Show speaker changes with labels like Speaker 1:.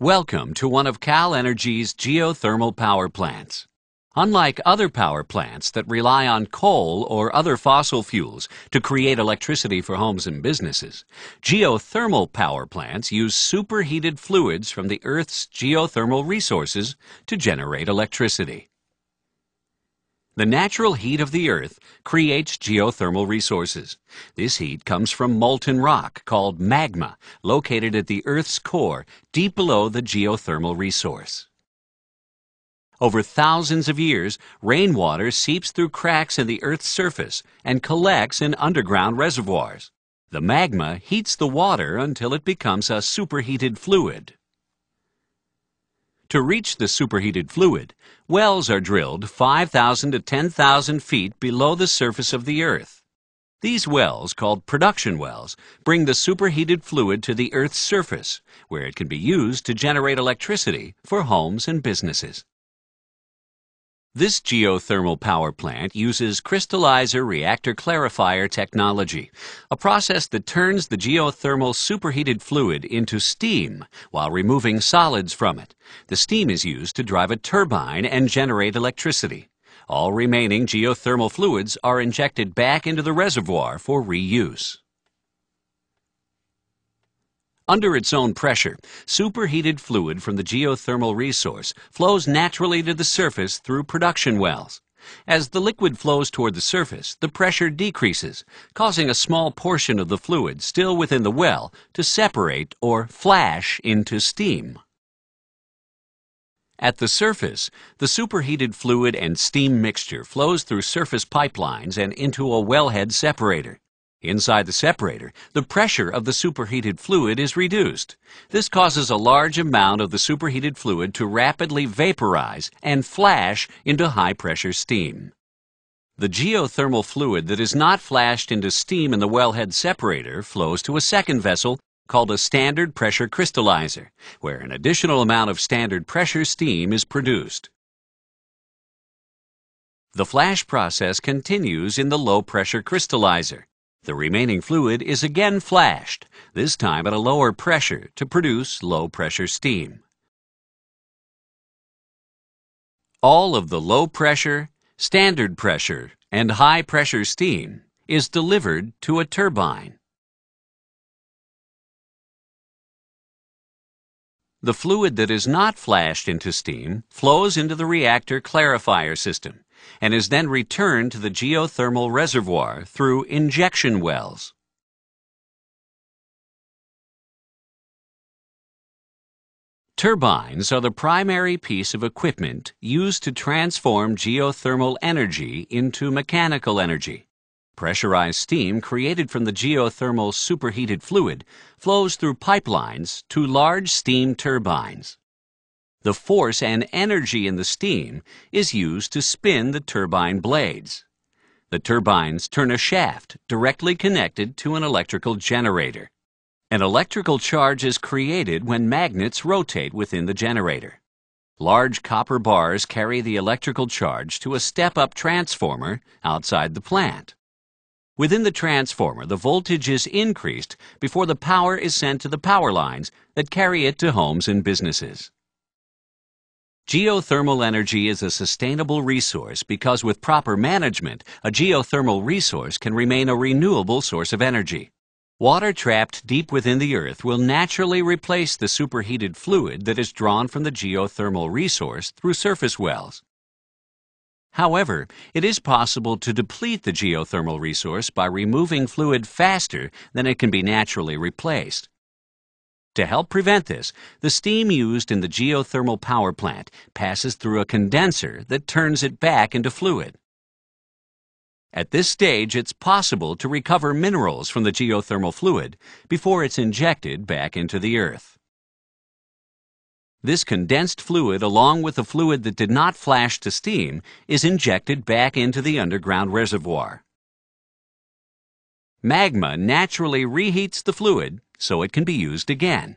Speaker 1: Welcome to one of Cal Energy's geothermal power plants. Unlike other power plants that rely on coal or other fossil fuels to create electricity for homes and businesses, geothermal power plants use superheated fluids from the Earth's geothermal resources to generate electricity. The natural heat of the Earth creates geothermal resources. This heat comes from molten rock called magma, located at the Earth's core, deep below the geothermal resource. Over thousands of years, rainwater seeps through cracks in the Earth's surface and collects in underground reservoirs. The magma heats the water until it becomes a superheated fluid. To reach the superheated fluid, wells are drilled 5,000 to 10,000 feet below the surface of the Earth. These wells, called production wells, bring the superheated fluid to the Earth's surface, where it can be used to generate electricity for homes and businesses. This geothermal power plant uses crystallizer reactor clarifier technology, a process that turns the geothermal superheated fluid into steam while removing solids from it. The steam is used to drive a turbine and generate electricity. All remaining geothermal fluids are injected back into the reservoir for reuse. Under its own pressure, superheated fluid from the geothermal resource flows naturally to the surface through production wells. As the liquid flows toward the surface, the pressure decreases, causing a small portion of the fluid still within the well to separate or flash into steam. At the surface, the superheated fluid and steam mixture flows through surface pipelines and into a wellhead separator. Inside the separator, the pressure of the superheated fluid is reduced. This causes a large amount of the superheated fluid to rapidly vaporize and flash into high-pressure steam. The geothermal fluid that is not flashed into steam in the wellhead separator flows to a second vessel called a standard pressure crystallizer, where an additional amount of standard pressure steam is produced. The flash process continues in the low-pressure crystallizer. The remaining fluid is again flashed, this time at a lower pressure to produce low-pressure steam. All of the low-pressure, standard pressure, and high-pressure steam is delivered to a turbine. The fluid that is not flashed into steam flows into the reactor clarifier system and is then returned to the geothermal reservoir through injection wells. Turbines are the primary piece of equipment used to transform geothermal energy into mechanical energy. Pressurized steam created from the geothermal superheated fluid flows through pipelines to large steam turbines. The force and energy in the steam is used to spin the turbine blades. The turbines turn a shaft directly connected to an electrical generator. An electrical charge is created when magnets rotate within the generator. Large copper bars carry the electrical charge to a step-up transformer outside the plant. Within the transformer, the voltage is increased before the power is sent to the power lines that carry it to homes and businesses. Geothermal energy is a sustainable resource because with proper management, a geothermal resource can remain a renewable source of energy. Water trapped deep within the Earth will naturally replace the superheated fluid that is drawn from the geothermal resource through surface wells. However, it is possible to deplete the geothermal resource by removing fluid faster than it can be naturally replaced. To help prevent this, the steam used in the geothermal power plant passes through a condenser that turns it back into fluid. At this stage, it's possible to recover minerals from the geothermal fluid before it's injected back into the Earth. This condensed fluid, along with the fluid that did not flash to steam, is injected back into the underground reservoir. Magma naturally reheats the fluid so it can be used again.